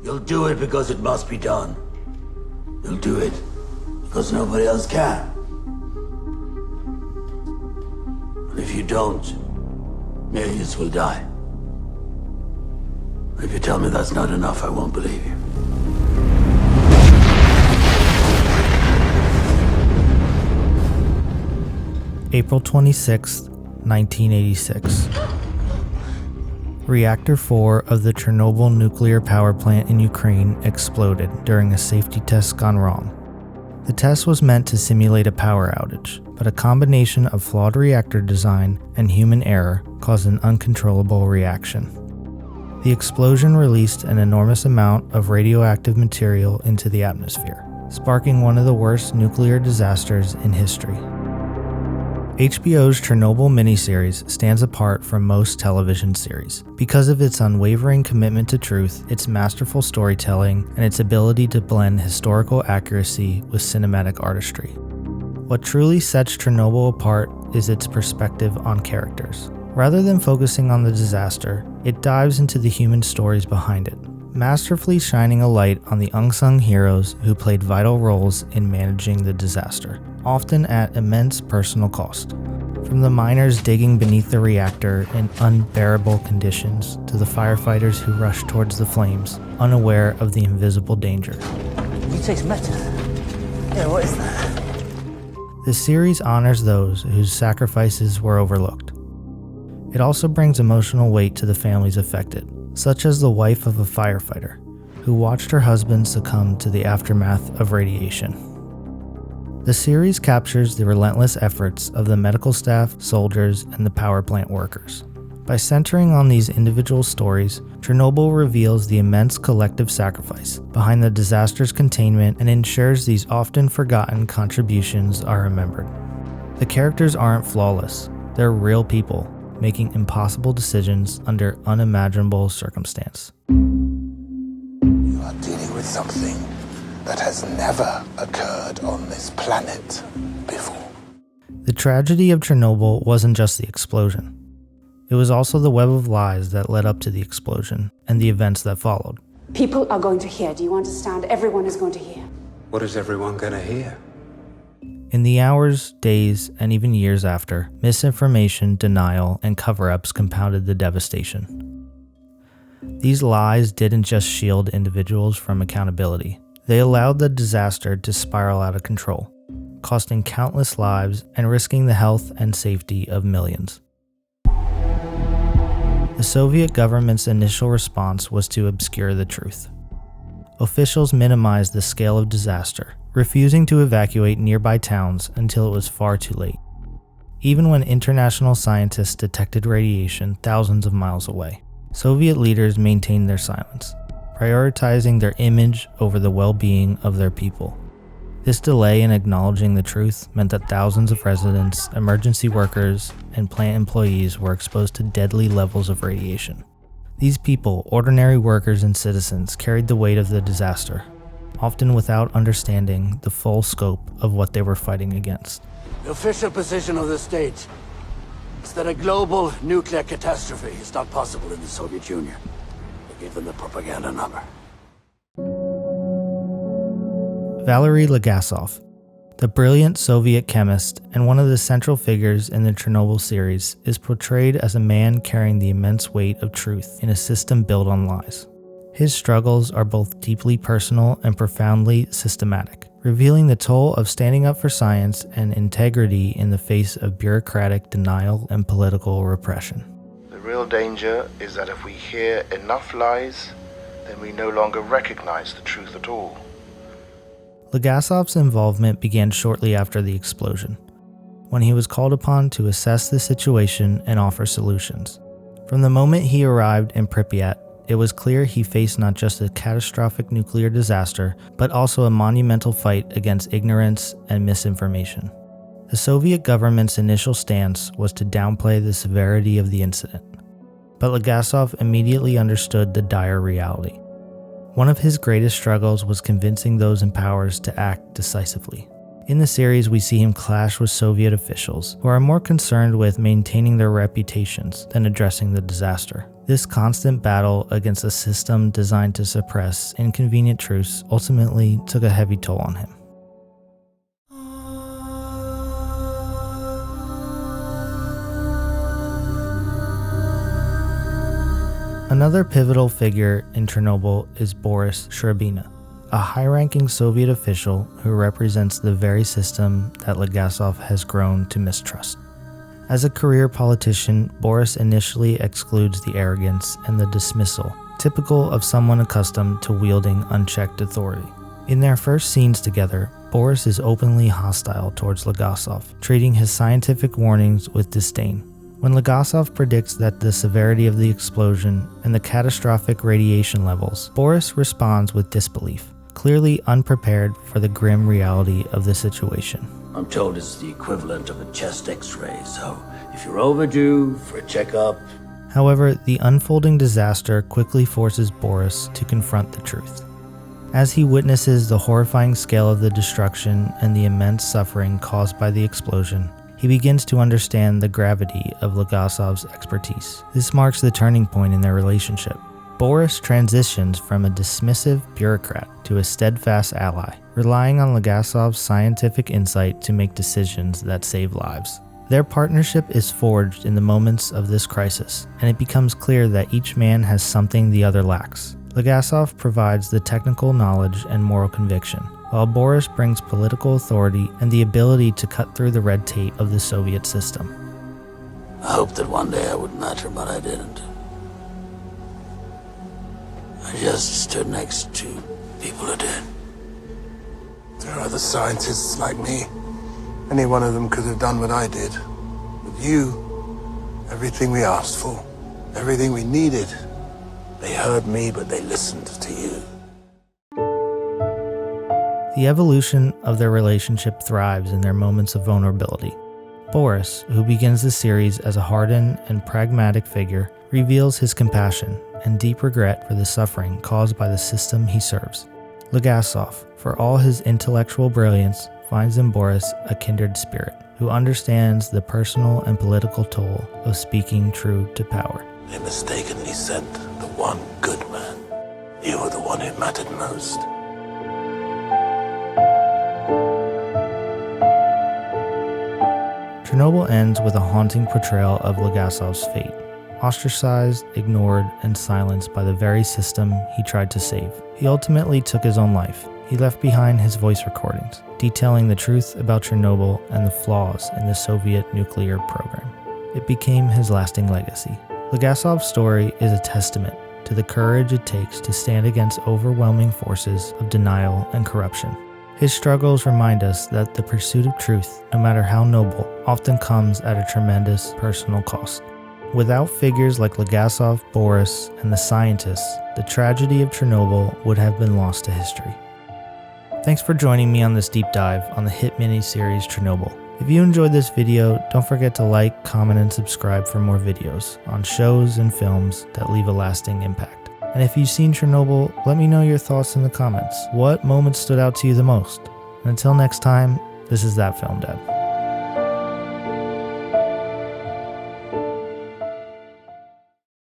You'll do it because it must be done. You'll do it because nobody else can. But if you don't, millions will die. If you tell me that's not enough, I won't believe you. April 26, 1986. Reactor 4 of the Chernobyl nuclear power plant in Ukraine exploded during a safety test gone wrong. The test was meant to simulate a power outage, but a combination of flawed reactor design and human error caused an uncontrollable reaction. The explosion released an enormous amount of radioactive material into the atmosphere, sparking one of the worst nuclear disasters in history. HBO's Chernobyl miniseries stands apart from most television series because of its unwavering commitment to truth, its masterful storytelling, and its ability to blend historical accuracy with cinematic artistry. What truly sets Chernobyl apart is its perspective on characters. Rather than focusing on the disaster, it dives into the human stories behind it, masterfully shining a light on the unsung heroes who played vital roles in managing the disaster, often at immense personal cost. From the miners digging beneath the reactor in unbearable conditions to the firefighters who rushed towards the flames, unaware of the invisible danger. You taste metal? Yeah, what is that? The series honors those whose sacrifices were overlooked. It also brings emotional weight to the families affected, such as the wife of a firefighter, who watched her husband succumb to the aftermath of radiation. The series captures the relentless efforts of the medical staff, soldiers, and the power plant workers. By centering on these individual stories, Chernobyl reveals the immense collective sacrifice behind the disaster's containment and ensures these often forgotten contributions are remembered. The characters aren't flawless, they're real people, making impossible decisions under unimaginable circumstance. You are dealing with something that has never occurred on this planet before. The tragedy of Chernobyl wasn't just the explosion. It was also the web of lies that led up to the explosion and the events that followed. People are going to hear. Do you understand? Everyone is going to hear. What is everyone going to hear? In the hours, days, and even years after, misinformation, denial, and cover-ups compounded the devastation. These lies didn't just shield individuals from accountability. They allowed the disaster to spiral out of control, costing countless lives and risking the health and safety of millions. The Soviet government's initial response was to obscure the truth. Officials minimized the scale of disaster, refusing to evacuate nearby towns until it was far too late, even when international scientists detected radiation thousands of miles away. Soviet leaders maintained their silence, prioritizing their image over the well-being of their people. This delay in acknowledging the truth meant that thousands of residents, emergency workers, and plant employees were exposed to deadly levels of radiation. These people, ordinary workers and citizens, carried the weight of the disaster, often without understanding the full scope of what they were fighting against. The official position of the state is that a global nuclear catastrophe is not possible in the Soviet Union. They gave them the propaganda number. Valery Legasov, the brilliant Soviet chemist and one of the central figures in the Chernobyl series, is portrayed as a man carrying the immense weight of truth in a system built on lies. His struggles are both deeply personal and profoundly systematic, revealing the toll of standing up for science and integrity in the face of bureaucratic denial and political repression. The real danger is that if we hear enough lies, then we no longer recognize the truth at all. Legasov's involvement began shortly after the explosion, when he was called upon to assess the situation and offer solutions. From the moment he arrived in Pripyat, it was clear he faced not just a catastrophic nuclear disaster, but also a monumental fight against ignorance and misinformation. The Soviet government's initial stance was to downplay the severity of the incident, but Legasov immediately understood the dire reality. One of his greatest struggles was convincing those in power to act decisively. In the series, we see him clash with Soviet officials who are more concerned with maintaining their reputations than addressing the disaster. This constant battle against a system designed to suppress inconvenient truths ultimately took a heavy toll on him. Another pivotal figure in Chernobyl is Boris Shcherbina, a high-ranking Soviet official who represents the very system that Legasov has grown to mistrust. As a career politician, Boris initially excludes the arrogance and the dismissal, typical of someone accustomed to wielding unchecked authority. In their first scenes together, Boris is openly hostile towards Legasov, treating his scientific warnings with disdain. When Legasov predicts that the severity of the explosion and the catastrophic radiation levels, Boris responds with disbelief, clearly unprepared for the grim reality of the situation. I'm told it's the equivalent of a chest x-ray, so if you're overdue for a checkup... However, the unfolding disaster quickly forces Boris to confront the truth. As he witnesses the horrifying scale of the destruction and the immense suffering caused by the explosion, he begins to understand the gravity of Legasov's expertise. This marks the turning point in their relationship. Boris transitions from a dismissive bureaucrat to a steadfast ally, relying on Legasov's scientific insight to make decisions that save lives. Their partnership is forged in the moments of this crisis, and it becomes clear that each man has something the other lacks. Legasov provides the technical knowledge and moral conviction, while Boris brings political authority and the ability to cut through the red tape of the Soviet system. I hoped that one day I would matter, but I didn't. I just stood next to people who did. There are other scientists like me. Any one of them could have done what I did. With you, everything we asked for, everything we needed, they heard me, but they listened to you. The evolution of their relationship thrives in their moments of vulnerability. Boris, who begins the series as a hardened and pragmatic figure, reveals his compassion and deep regret for the suffering caused by the system he serves. Legasov, for all his intellectual brilliance, finds in Boris a kindred spirit who understands the personal and political toll of speaking true to power. They mistakenly sent the one good man. You were the one who mattered most. Chernobyl ends with a haunting portrayal of Legasov's fate, ostracized, ignored, and silenced by the very system he tried to save. He ultimately took his own life. He left behind his voice recordings, detailing the truth about Chernobyl and the flaws in the Soviet nuclear program. It became his lasting legacy. Legasov's story is a testament to the courage it takes to stand against overwhelming forces of denial and corruption. His struggles remind us that the pursuit of truth, no matter how noble, often comes at a tremendous personal cost. Without figures like Legasov, Boris, and the scientists, the tragedy of Chernobyl would have been lost to history. Thanks for joining me on this deep dive on the hit miniseries Chernobyl. If you enjoyed this video, don't forget to like, comment, and subscribe for more videos on shows and films that leave a lasting impact. And if you've seen Chernobyl, let me know your thoughts in the comments. What moments stood out to you the most? And until next time, this is That Film Dad.